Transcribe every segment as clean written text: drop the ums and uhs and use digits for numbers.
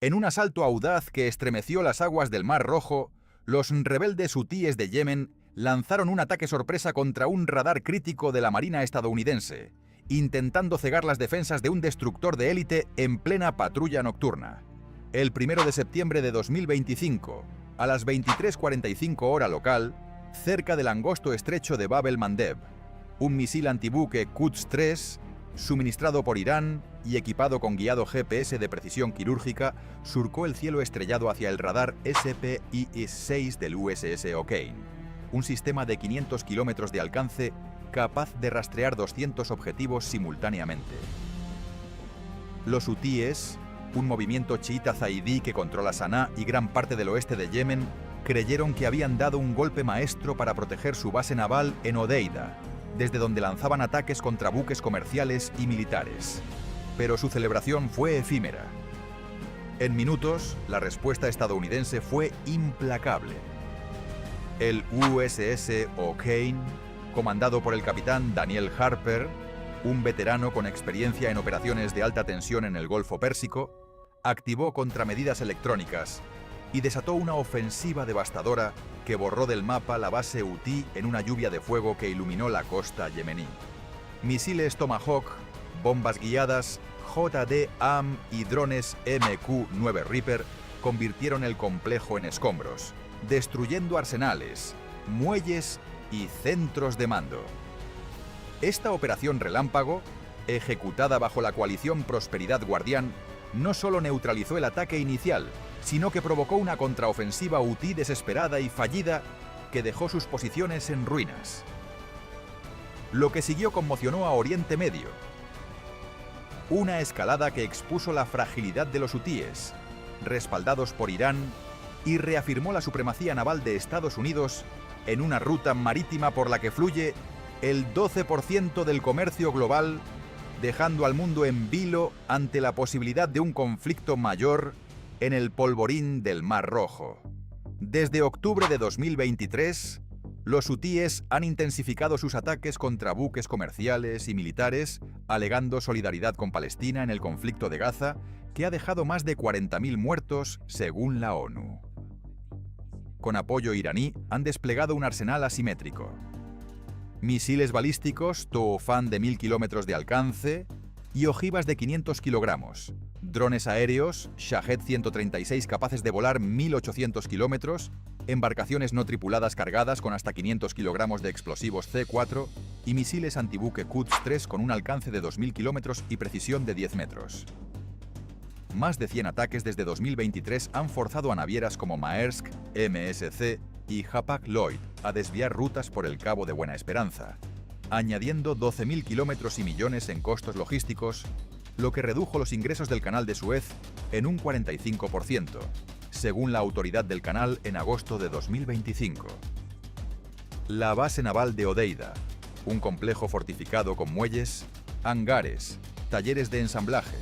En un asalto audaz que estremeció las aguas del Mar Rojo, los rebeldes hutíes de Yemen lanzaron un ataque sorpresa contra un radar crítico de la Marina estadounidense, intentando cegar las defensas de un destructor de élite en plena patrulla nocturna. El 1 de septiembre de 2025, a las 23:45 hora local, cerca del angosto estrecho de Bab el-Mandeb, un misil antibuque Quds-3, suministrado por Irán y equipado con guiado GPS de precisión quirúrgica, surcó el cielo estrellado hacia el radar SPI-6 del USS O'Kane, un sistema de 500 kilómetros de alcance capaz de rastrear 200 objetivos simultáneamente. Los hutíes, un movimiento chiita zaidí que controla Saná y gran parte del oeste de Yemen, creyeron que habían dado un golpe maestro para proteger su base naval en Hodeida, desde donde lanzaban ataques contra buques comerciales y militares. Pero su celebración fue efímera. En minutos, la respuesta estadounidense fue implacable. El USS O'Kane, comandado por el capitán Daniel Harper, un veterano con experiencia en operaciones de alta tensión en el Golfo Pérsico, activó contramedidas electrónicas y desató una ofensiva devastadora que borró del mapa la base hutí en una lluvia de fuego que iluminó la costa yemení. Misiles Tomahawk, bombas guiadas, JD-AM y drones MQ-9 Reaper convirtieron el complejo en escombros, destruyendo arsenales, muelles y centros de mando. Esta operación relámpago, ejecutada bajo la coalición Prosperidad Guardián, no solo neutralizó el ataque inicial, sino que provocó una contraofensiva hutí desesperada y fallida que dejó sus posiciones en ruinas. Lo que siguió conmocionó a Oriente Medio. Una escalada que expuso la fragilidad de los hutíes, respaldados por Irán, y reafirmó la supremacía naval de Estados Unidos en una ruta marítima por la que fluye el 12% del comercio global, dejando al mundo en vilo ante la posibilidad de un conflicto mayor en el polvorín del Mar Rojo. Desde octubre de 2023, los hutíes han intensificado sus ataques contra buques comerciales y militares, alegando solidaridad con Palestina en el conflicto de Gaza, que ha dejado más de 40.000 muertos, según la ONU. Con apoyo iraní, han desplegado un arsenal asimétrico. Misiles balísticos Toofan de 1.000 kilómetros de alcance y ojivas de 500 kilogramos, drones aéreos Shahed 136 capaces de volar 1.800 kilómetros, embarcaciones no tripuladas cargadas con hasta 500 kilogramos de explosivos C4 y misiles antibuque Quds-3 con un alcance de 2.000 kilómetros y precisión de 10 metros. Más de 100 ataques desde 2023 han forzado a navieras como Maersk, MSC y Hapag-Lloyd a desviar rutas por el Cabo de Buena Esperanza, añadiendo 12.000 kilómetros y millones en costos logísticos, lo que redujo los ingresos del canal de Suez en un 45%, según la autoridad del canal en agosto de 2025. La base naval de Hodeida, un complejo fortificado con muelles, hangares, talleres de ensamblaje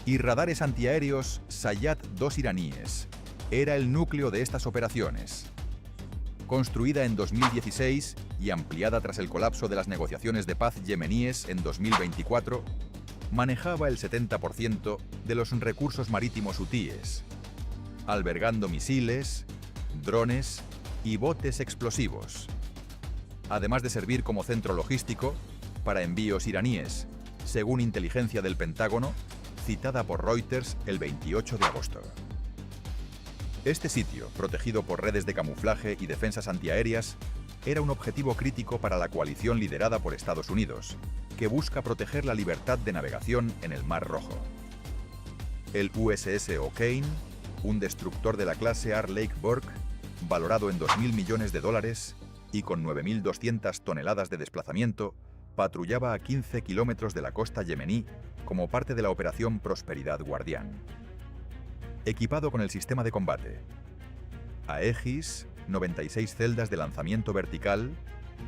y radares antiaéreos Sayyad-2 iraníes, era el núcleo de estas operaciones. Construida en 2016 y ampliada tras el colapso de las negociaciones de paz yemeníes en 2024, manejaba el 70% de los recursos marítimos hutíes, albergando misiles, drones y botes explosivos, además de servir como centro logístico para envíos iraníes, según inteligencia del Pentágono, citada por Reuters el 28 de agosto. Este sitio, protegido por redes de camuflaje y defensas antiaéreas, era un objetivo crítico para la coalición liderada por Estados Unidos, que busca proteger la libertad de navegación en el Mar Rojo. El USS O'Kane, un destructor de la clase Lake Burke, valorado en 2.000 millones de dólares y con 9.200 toneladas de desplazamiento, patrullaba a 15 kilómetros de la costa yemení como parte de la operación Prosperidad Guardián. Equipado con el sistema de combate Aegis, 96 celdas de lanzamiento vertical,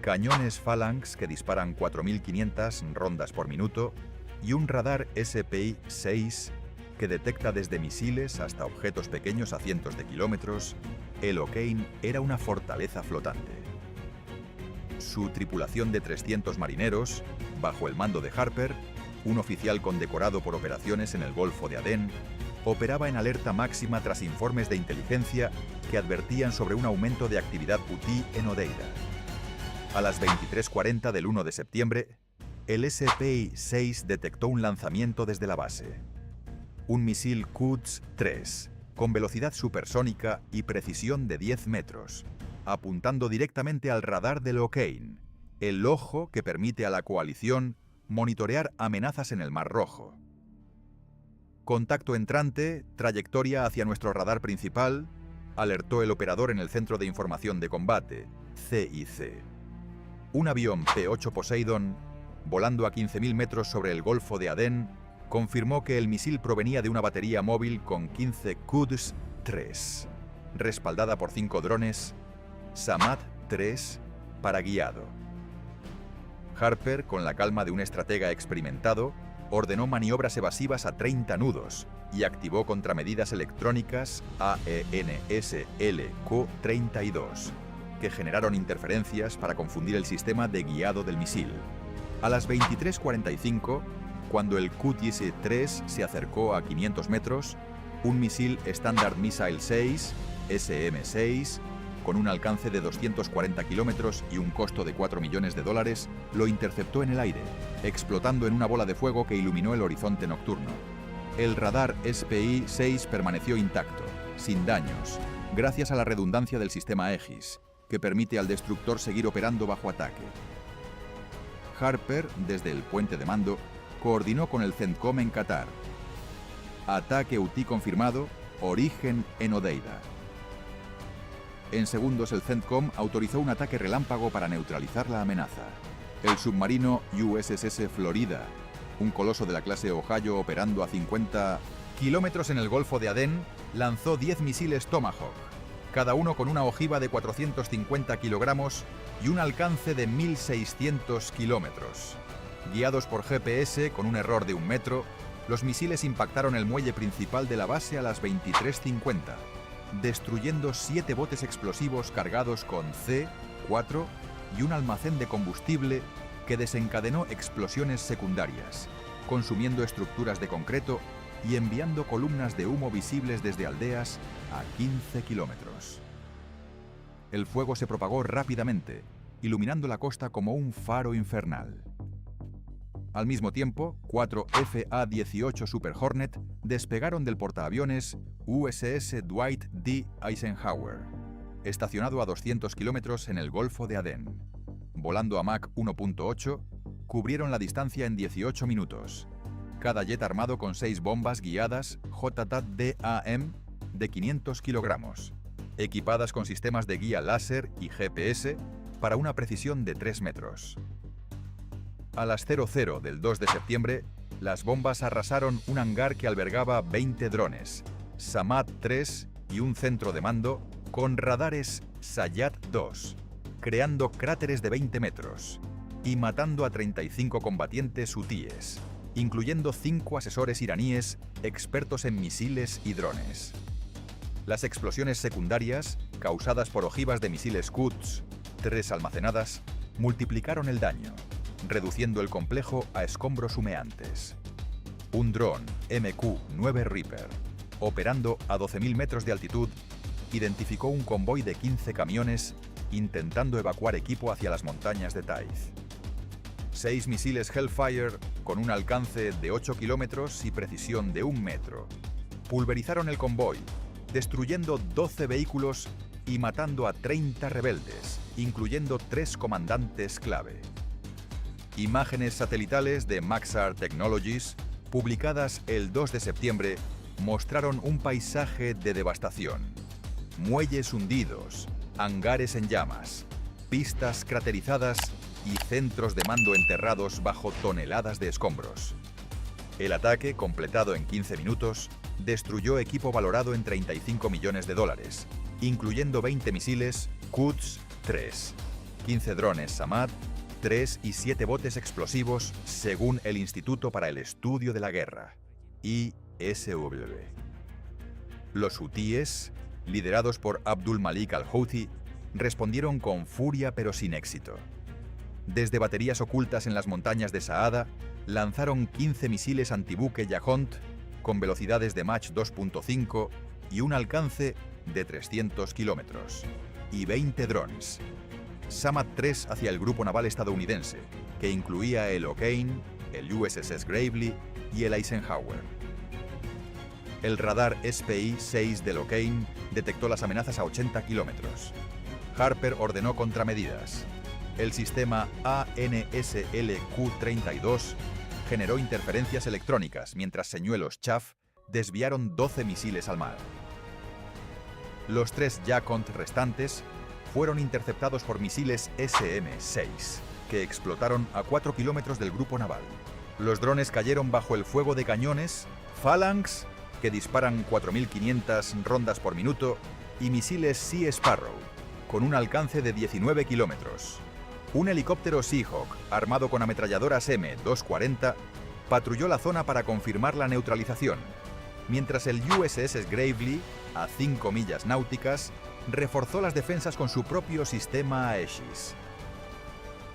cañones Phalanx que disparan 4.500 rondas por minuto y un radar SPI-6 que detecta desde misiles hasta objetos pequeños a cientos de kilómetros, el O'Kane era una fortaleza flotante. Su tripulación de 300 marineros, bajo el mando de Harper, un oficial condecorado por operaciones en el Golfo de Adén, operaba en alerta máxima tras informes de inteligencia que advertían sobre un aumento de actividad hutí en Hodeida. A las 23:40 del 1 de septiembre, el SPI-6 detectó un lanzamiento desde la base. Un misil Quds-3, con velocidad supersónica y precisión de 10 metros, apuntando directamente al radar de Lockheed, el ojo que permite a la coalición monitorear amenazas en el Mar Rojo. Contacto entrante, trayectoria hacia nuestro radar principal, alertó el operador en el Centro de Información de Combate, CIC. Un avión P-8 Poseidon, volando a 15.000 metros sobre el Golfo de Adén, confirmó que el misil provenía de una batería móvil con 15 Quds-3, respaldada por 5 drones Samad-3 para guiado. Harper, con la calma de un estratega experimentado, ordenó maniobras evasivas a 30 nudos y activó contramedidas electrónicas AENSLQ-32, que generaron interferencias para confundir el sistema de guiado del misil. A las 23:45, cuando el QTS-3 se acercó a 500 metros, un misil Standard Missile 6, SM-6, con un alcance de 240 kilómetros y un costo de $4 millones, lo interceptó en el aire, explotando en una bola de fuego que iluminó el horizonte nocturno. El radar SPI-6 permaneció intacto, sin daños, gracias a la redundancia del sistema Aegis, que permite al destructor seguir operando bajo ataque. Harper, desde el puente de mando, coordinó con el CENTCOM en Qatar. Ataque hutí confirmado, origen en Hodeida. En segundos, el CENTCOM autorizó un ataque relámpago para neutralizar la amenaza. El submarino USS Florida, un coloso de la clase Ohio operando a 50 kilómetros en el Golfo de Adén, lanzó 10 misiles Tomahawk, cada uno con una ojiva de 450 kilogramos y un alcance de 1.600 kilómetros. Guiados por GPS con un error de 1 metro, los misiles impactaron el muelle principal de la base a las 23:50. Destruyendo 7 botes explosivos cargados con C-4 y un almacén de combustible que desencadenó explosiones secundarias, consumiendo estructuras de concreto y enviando columnas de humo visibles desde aldeas a 15 kilómetros. El fuego se propagó rápidamente, iluminando la costa como un faro infernal. Al mismo tiempo, 4 FA-18 Super Hornet despegaron del portaaviones USS Dwight D. Eisenhower, estacionado a 200 kilómetros en el Golfo de Adén. Volando a Mach 1.8, cubrieron la distancia en 18 minutos. Cada jet armado con 6 bombas guiadas JTAD-AM de 500 kilogramos, equipadas con sistemas de guía láser y GPS para una precisión de 3 metros. A las 00 del 2 de septiembre, las bombas arrasaron un hangar que albergaba 20 drones, Samad-3 y un centro de mando con radares Sayat-2, creando cráteres de 20 metros y matando a 35 combatientes hutíes, incluyendo 5 asesores iraníes expertos en misiles y drones. Las explosiones secundarias, causadas por ojivas de misiles Quds-3 almacenadas, multiplicaron el daño, reduciendo el complejo a escombros humeantes. Un dron MQ-9 Reaper, operando a 12.000 metros de altitud, identificó un convoy de 15 camiones intentando evacuar equipo hacia las montañas de Taiz. 6 misiles Hellfire, con un alcance de 8 kilómetros y precisión de 1 metro, pulverizaron el convoy, destruyendo 12 vehículos y matando a 30 rebeldes, incluyendo 3 comandantes clave. Imágenes satelitales de Maxar Technologies, publicadas el 2 de septiembre, mostraron un paisaje de devastación. Muelles hundidos, hangares en llamas, pistas craterizadas y centros de mando enterrados bajo toneladas de escombros. El ataque, completado en 15 minutos, destruyó equipo valorado en $35 millones, incluyendo 20 misiles Quds-3, 15 drones Samad, 3 y 7 botes explosivos, según el Instituto para el Estudio de la Guerra, ISW. Los hutíes, liderados por Abdul Malik al-Houthi, respondieron con furia pero sin éxito. Desde baterías ocultas en las montañas de Saada, lanzaron 15 misiles antibuque Yahont con velocidades de Mach 2.5 y un alcance de 300 kilómetros, y 20 drones. Samad III hacia el grupo naval estadounidense, que incluía el O'Kane, el USS Gravely y el Eisenhower. El radar SPI-6 del O'Kane detectó las amenazas a 80 kilómetros. Harper ordenó contramedidas. El sistema ANSLQ-32 generó interferencias electrónicas, mientras señuelos Chaff desviaron 12 misiles al mar. Los 3 Jacont restantes fueron interceptados por misiles SM-6, que explotaron a 4 kilómetros del grupo naval. Los drones cayeron bajo el fuego de cañones Phalanx, que disparan 4.500 rondas por minuto, y misiles Sea Sparrow, con un alcance de 19 kilómetros. Un helicóptero Seahawk, armado con ametralladoras M240, patrulló la zona para confirmar la neutralización, mientras el USS Gravely, a 5 millas náuticas, reforzó las defensas con su propio sistema Aegis.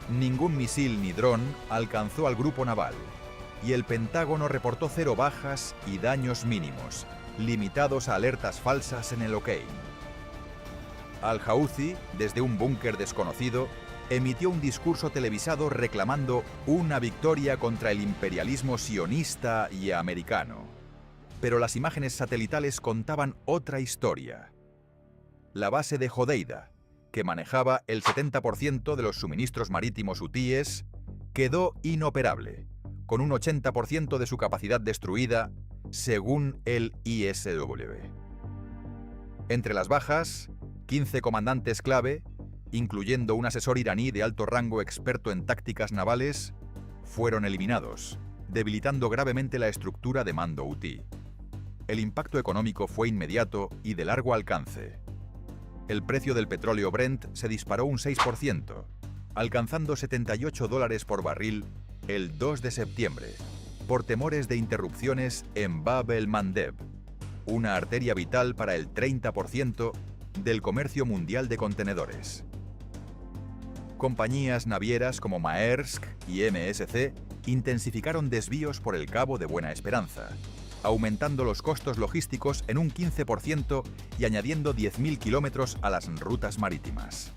Ningún misil ni dron alcanzó al grupo naval, y el Pentágono reportó 0 bajas y daños mínimos, limitados a alertas falsas en el O'Kane. Al-Houthi, desde un búnker desconocido, emitió un discurso televisado reclamando una victoria contra el imperialismo sionista y americano. Pero las imágenes satelitales contaban otra historia. La base de Hodeida, que manejaba el 70% de los suministros marítimos hutíes, quedó inoperable, con un 80% de su capacidad destruida, según el ISW. Entre las bajas, 15 comandantes clave, incluyendo un asesor iraní de alto rango experto en tácticas navales, fueron eliminados, debilitando gravemente la estructura de mando hutí. El impacto económico fue inmediato y de largo alcance. El precio del petróleo Brent se disparó un 6%, alcanzando $78 por barril el 2 de septiembre, por temores de interrupciones en Bab el-Mandeb, una arteria vital para el 30% del comercio mundial de contenedores. Compañías navieras como Maersk y MSC intensificaron desvíos por el Cabo de Buena Esperanza, aumentando los costos logísticos en un 15% y añadiendo 10.000 kilómetros a las rutas marítimas.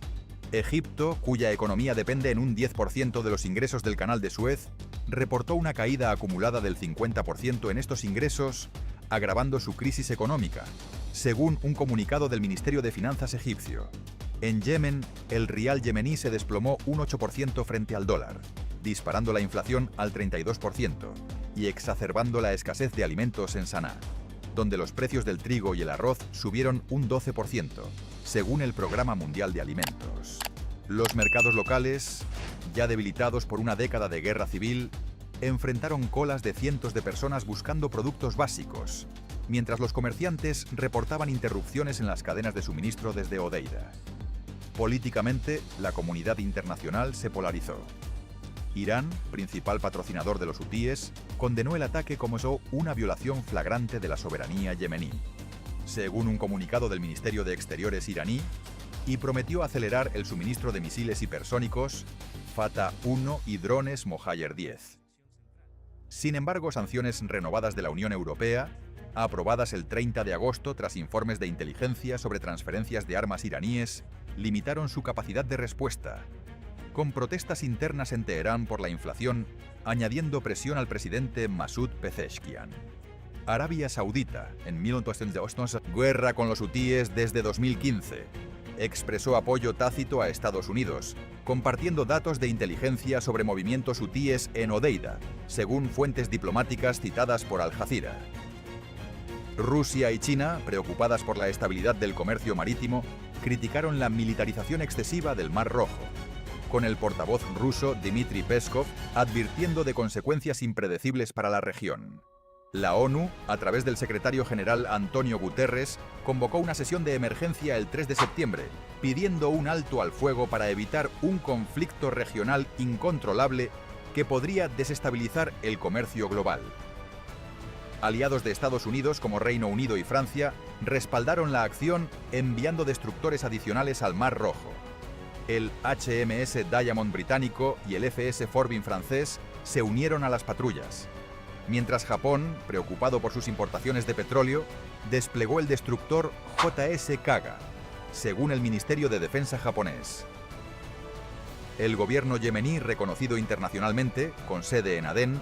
Egipto, cuya economía depende en un 10% de los ingresos del Canal de Suez, reportó una caída acumulada del 50% en estos ingresos, agravando su crisis económica, según un comunicado del Ministerio de Finanzas egipcio. En Yemen, el rial yemení se desplomó un 8% frente al dólar, disparando la inflación al 32% y exacerbando la escasez de alimentos en Saná, donde los precios del trigo y el arroz subieron un 12%, según el Programa Mundial de Alimentos. Los mercados locales, ya debilitados por una década de guerra civil, enfrentaron colas de cientos de personas buscando productos básicos, mientras los comerciantes reportaban interrupciones en las cadenas de suministro desde Hodeida. Políticamente, la comunidad internacional se polarizó. Irán, principal patrocinador de los hutíes, condenó el ataque como una violación flagrante de la soberanía yemení, según un comunicado del Ministerio de Exteriores iraní, y prometió acelerar el suministro de misiles hipersónicos Fatah 1 y drones Mohajer 10. Sin embargo, sanciones renovadas de la Unión Europea, aprobadas el 30 de agosto tras informes de inteligencia sobre transferencias de armas iraníes, limitaron su capacidad de respuesta, con protestas internas en Teherán por la inflación, añadiendo presión al presidente Masoud Pezeshkian. Arabia Saudita, en 1912, guerra con los hutíes desde 2015, expresó apoyo tácito a Estados Unidos, compartiendo datos de inteligencia sobre movimientos hutíes en Hodeida, según fuentes diplomáticas citadas por Al Jazeera. Rusia y China, preocupadas por la estabilidad del comercio marítimo, criticaron la militarización excesiva del Mar Rojo, con el portavoz ruso Dmitry Peskov advirtiendo de consecuencias impredecibles para la región. La ONU, a través del secretario general Antonio Guterres, convocó una sesión de emergencia el 3 de septiembre, pidiendo un alto al fuego para evitar un conflicto regional incontrolable que podría desestabilizar el comercio global. Aliados de Estados Unidos como Reino Unido y Francia respaldaron la acción enviando destructores adicionales al Mar Rojo. El HMS Diamond británico y el FS Forbin francés se unieron a las patrullas. Mientras Japón, preocupado por sus importaciones de petróleo, desplegó el destructor JS Kaga, según el Ministerio de Defensa japonés. El gobierno yemení, reconocido internacionalmente, con sede en Adén,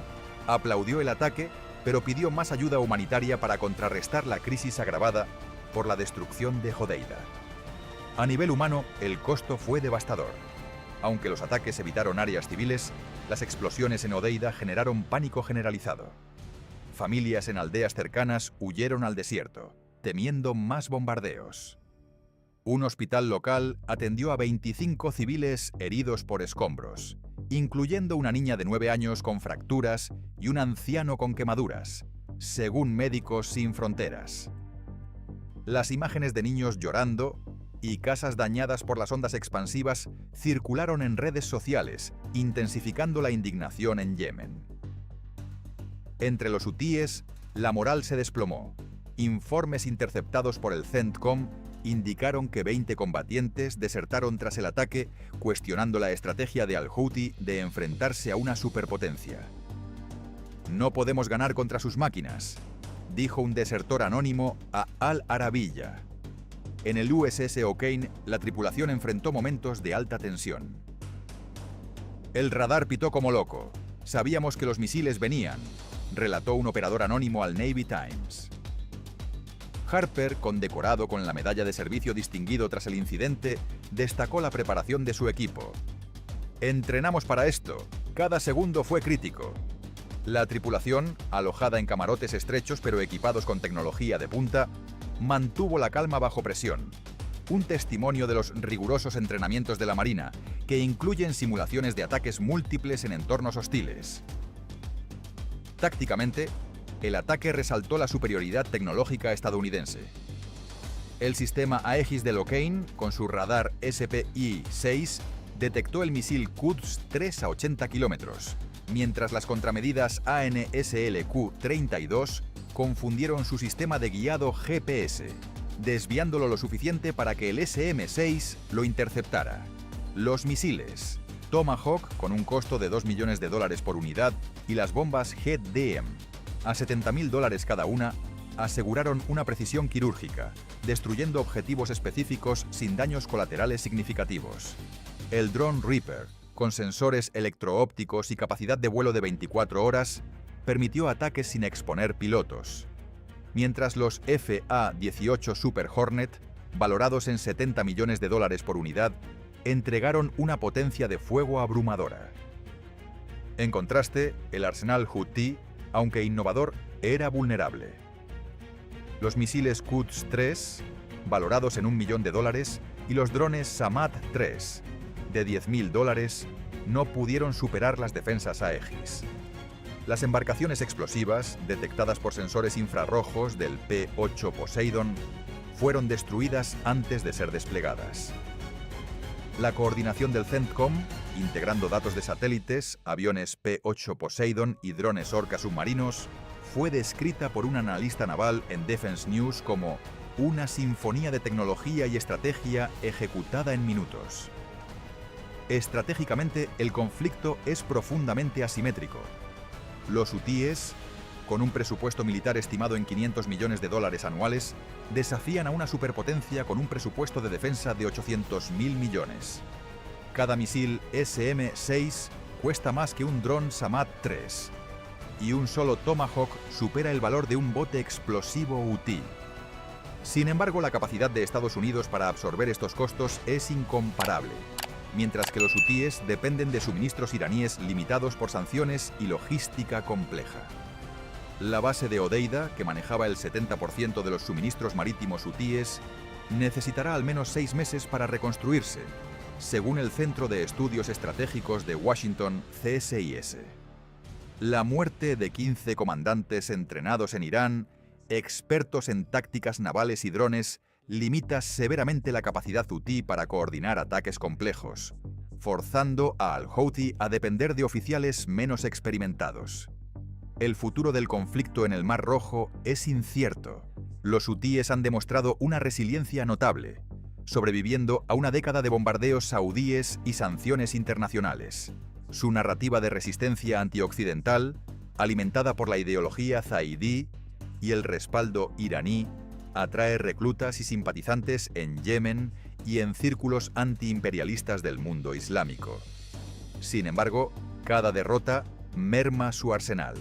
aplaudió el ataque, pero pidió más ayuda humanitaria para contrarrestar la crisis agravada por la destrucción de Hodeida. A nivel humano, el costo fue devastador. Aunque los ataques evitaron áreas civiles, las explosiones en Hodeida generaron pánico generalizado. Familias en aldeas cercanas huyeron al desierto, temiendo más bombardeos. Un hospital local atendió a 25 civiles heridos por escombros, incluyendo una niña de 9 años con fracturas y un anciano con quemaduras, según Médicos Sin Fronteras. Las imágenes de niños llorando y casas dañadas por las ondas expansivas circularon en redes sociales, intensificando la indignación en Yemen. Entre los hutíes, la moral se desplomó. Informes interceptados por el CENTCOM indicaron que 20 combatientes desertaron tras el ataque, cuestionando la estrategia de al-Houthi de enfrentarse a una superpotencia. «No podemos ganar contra sus máquinas», dijo un desertor anónimo a Al Arabiya. En el USS O'Kane, la tripulación enfrentó momentos de alta tensión. «El radar pitó como loco. Sabíamos que los misiles venían», relató un operador anónimo al Navy Times. Harper, condecorado con la medalla de servicio distinguido tras el incidente, destacó la preparación de su equipo. «Entrenamos para esto. Cada segundo fue crítico». La tripulación, alojada en camarotes estrechos pero equipados con tecnología de punta, mantuvo la calma bajo presión. Un testimonio de los rigurosos entrenamientos de la Marina, que incluyen simulaciones de ataques múltiples en entornos hostiles. Tácticamente, el ataque resaltó la superioridad tecnológica estadounidense. El sistema Aegis del O'Kane, con su radar SPI-6, detectó el misil Quds-3 a 80 kilómetros, mientras las contramedidas ANSLQ-32 confundieron su sistema de guiado GPS, desviándolo lo suficiente para que el SM-6 lo interceptara. Los misiles Tomahawk, con un costo de $2 millones por unidad, y las bombas HED-DM, a $70.000 cada una, aseguraron una precisión quirúrgica, destruyendo objetivos específicos sin daños colaterales significativos. El dron Reaper, con sensores electro-ópticos y capacidad de vuelo de 24 horas, permitió ataques sin exponer pilotos. Mientras los FA-18 Super Hornet, valorados en $70 millones por unidad, entregaron una potencia de fuego abrumadora. En contraste, el arsenal Houthi, aunque innovador, era vulnerable. Los misiles Quds-3, valorados en $1 millón, y los drones Samad-3, de $10.000, no pudieron superar las defensas Aegis. Las embarcaciones explosivas, detectadas por sensores infrarrojos del P-8 Poseidon, fueron destruidas antes de ser desplegadas. La coordinación del CENTCOM, integrando datos de satélites, aviones P-8 Poseidon y drones Orca submarinos, fue descrita por un analista naval en Defense News como una sinfonía de tecnología y estrategia ejecutada en minutos. Estratégicamente, el conflicto es profundamente asimétrico. Los hutíes, con un presupuesto militar estimado en $500 millones anuales, desafían a una superpotencia con un presupuesto de defensa de $800.000 millones. Cada misil SM-6 cuesta más que un dron Samad-3, y un solo Tomahawk supera el valor de un bote explosivo hutí. Sin embargo, la capacidad de Estados Unidos para absorber estos costos es incomparable, mientras que los hutíes dependen de suministros iraníes limitados por sanciones y logística compleja. La base de Hodeida, que manejaba el 70% de los suministros marítimos hutíes, necesitará al menos 6 meses para reconstruirse, según el Centro de Estudios Estratégicos de Washington, CSIS. La muerte de 15 comandantes entrenados en Irán, expertos en tácticas navales y drones, limita severamente la capacidad hutí para coordinar ataques complejos, forzando a al-Houthi a depender de oficiales menos experimentados. El futuro del conflicto en el Mar Rojo es incierto. Los hutíes han demostrado una resiliencia notable, sobreviviendo a una década de bombardeos saudíes y sanciones internacionales. Su narrativa de resistencia antioccidental, alimentada por la ideología zaidí y el respaldo iraní, atrae reclutas y simpatizantes en Yemen y en círculos antiimperialistas del mundo islámico. Sin embargo, cada derrota merma su arsenal.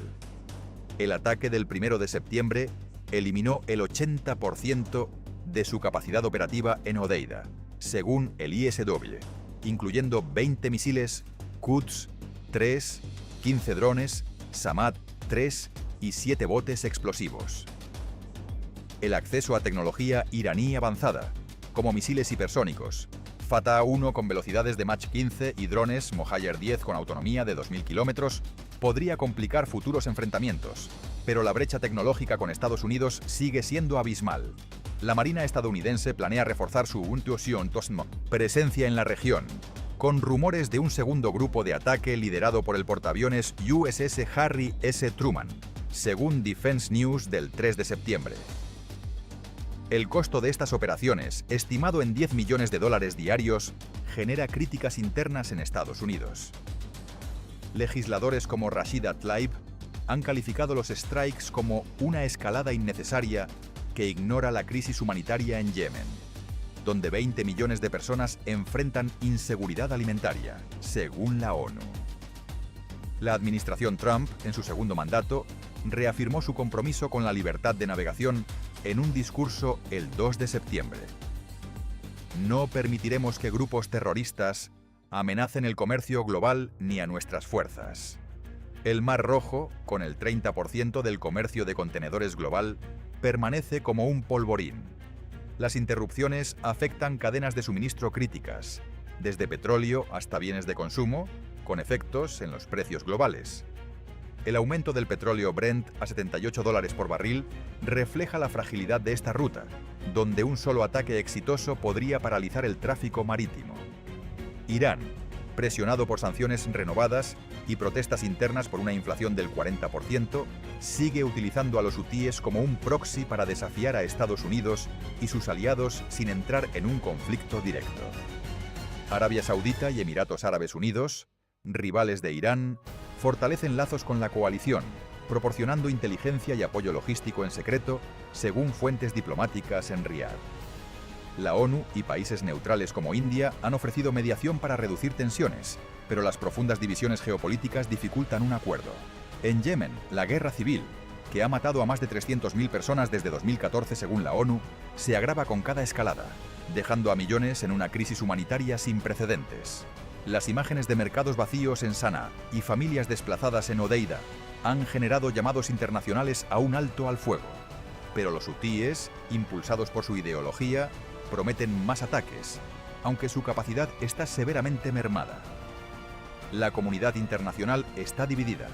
El ataque del 1 de septiembre eliminó el 80% de su capacidad operativa en Hodeida, según el ISW, incluyendo 20 misiles Quds-3, 15 drones Samad-3 y 7 botes explosivos. El acceso a tecnología iraní avanzada, como misiles hipersónicos, Fatah-1 con velocidades de Mach 15 y drones Mohajer 10 con autonomía de 2.000 kilómetros, podría complicar futuros enfrentamientos, pero la brecha tecnológica con Estados Unidos sigue siendo abismal. La Marina estadounidense planea reforzar su presencia en la región, con rumores de un segundo grupo de ataque liderado por el portaaviones USS Harry S. Truman, según Defense News del 3 de septiembre. El costo de estas operaciones, estimado en $10 millones diarios, genera críticas internas en Estados Unidos. Legisladores como Rashida Tlaib han calificado los strikes como una escalada innecesaria que ignora la crisis humanitaria en Yemen, donde 20 millones de personas enfrentan inseguridad alimentaria, según la ONU. La administración Trump, en su segundo mandato, reafirmó su compromiso con la libertad de navegación en un discurso el 2 de septiembre. No permitiremos que grupos terroristas amenacen el comercio global ni a nuestras fuerzas. El Mar Rojo, con el 30% del comercio de contenedores global, permanece como un polvorín. Las interrupciones afectan cadenas de suministro críticas, desde petróleo hasta bienes de consumo, con efectos en los precios globales. El aumento del petróleo Brent a $78 por barril refleja la fragilidad de esta ruta, donde un solo ataque exitoso podría paralizar el tráfico marítimo. Irán, presionado por sanciones renovadas y protestas internas por una inflación del 40%, sigue utilizando a los hutíes como un proxy para desafiar a Estados Unidos y sus aliados sin entrar en un conflicto directo. Arabia Saudita y Emiratos Árabes Unidos, rivales de Irán, fortalecen lazos con la coalición, proporcionando inteligencia y apoyo logístico en secreto, según fuentes diplomáticas en Riad. La ONU y países neutrales como India han ofrecido mediación para reducir tensiones, pero las profundas divisiones geopolíticas dificultan un acuerdo. En Yemen, la guerra civil, que ha matado a más de 300.000 personas desde 2014 según la ONU, se agrava con cada escalada, dejando a millones en una crisis humanitaria sin precedentes. Las imágenes de mercados vacíos en Sanaa y familias desplazadas en Hodeida han generado llamados internacionales a un alto al fuego. Pero los hutíes, impulsados por su ideología, prometen más ataques, aunque su capacidad está severamente mermada. La comunidad internacional está dividida.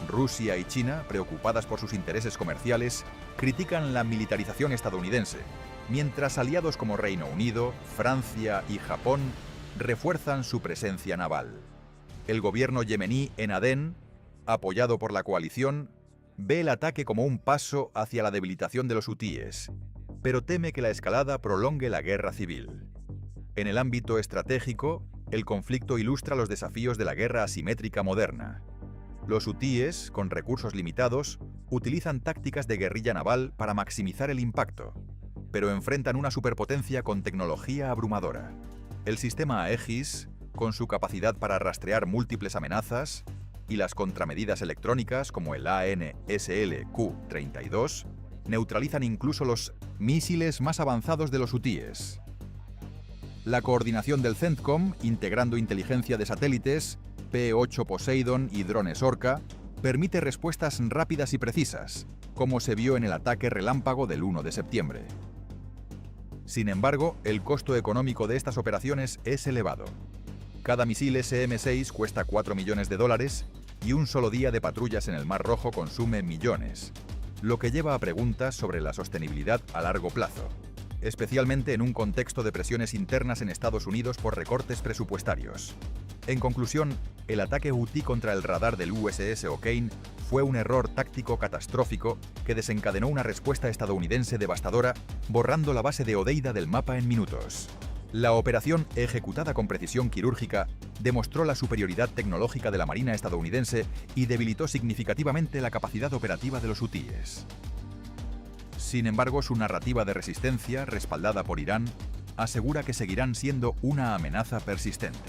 Rusia y China, preocupadas por sus intereses comerciales, critican la militarización estadounidense, mientras aliados como Reino Unido, Francia y Japón refuerzan su presencia naval. El gobierno yemení en Adén, apoyado por la coalición, ve el ataque como un paso hacia la debilitación de los hutíes, pero teme que la escalada prolongue la guerra civil. En el ámbito estratégico, el conflicto ilustra los desafíos de la guerra asimétrica moderna. Los hutíes, con recursos limitados, utilizan tácticas de guerrilla naval para maximizar el impacto, pero enfrentan una superpotencia con tecnología abrumadora. El sistema Aegis, con su capacidad para rastrear múltiples amenazas, y las contramedidas electrónicas como el ANSL-Q-32, neutralizan incluso los misiles más avanzados de los hutíes. La coordinación del CENTCOM, integrando inteligencia de satélites, P-8 Poseidon y drones Orca, permite respuestas rápidas y precisas, como se vio en el ataque relámpago del 1 de septiembre. Sin embargo, el costo económico de estas operaciones es elevado. Cada misil SM-6 cuesta $4 millones y un solo día de patrullas en el Mar Rojo consume millones, lo que lleva a preguntas sobre la sostenibilidad a largo plazo, especialmente en un contexto de presiones internas en Estados Unidos por recortes presupuestarios. En conclusión, el ataque hutí contra el radar del USS O'Kane fue un error táctico catastrófico que desencadenó una respuesta estadounidense devastadora, borrando la base de Hodeida del mapa en minutos. La operación, ejecutada con precisión quirúrgica, demostró la superioridad tecnológica de la Marina estadounidense y debilitó significativamente la capacidad operativa de los hutíes. Sin embargo, su narrativa de resistencia, respaldada por Irán, asegura que seguirán siendo una amenaza persistente.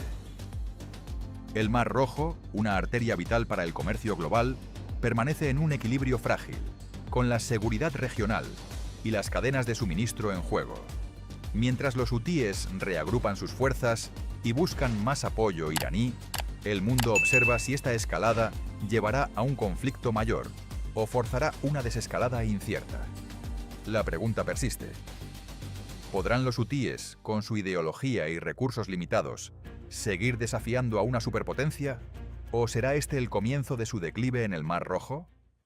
El Mar Rojo, una arteria vital para el comercio global, permanece en un equilibrio frágil, con la seguridad regional y las cadenas de suministro en juego. Mientras los hutíes reagrupan sus fuerzas y buscan más apoyo iraní, el mundo observa si esta escalada llevará a un conflicto mayor o forzará una desescalada incierta. La pregunta persiste. ¿Podrán los hutíes, con su ideología y recursos limitados, seguir desafiando a una superpotencia? ¿O será este el comienzo de su declive en el Mar Rojo?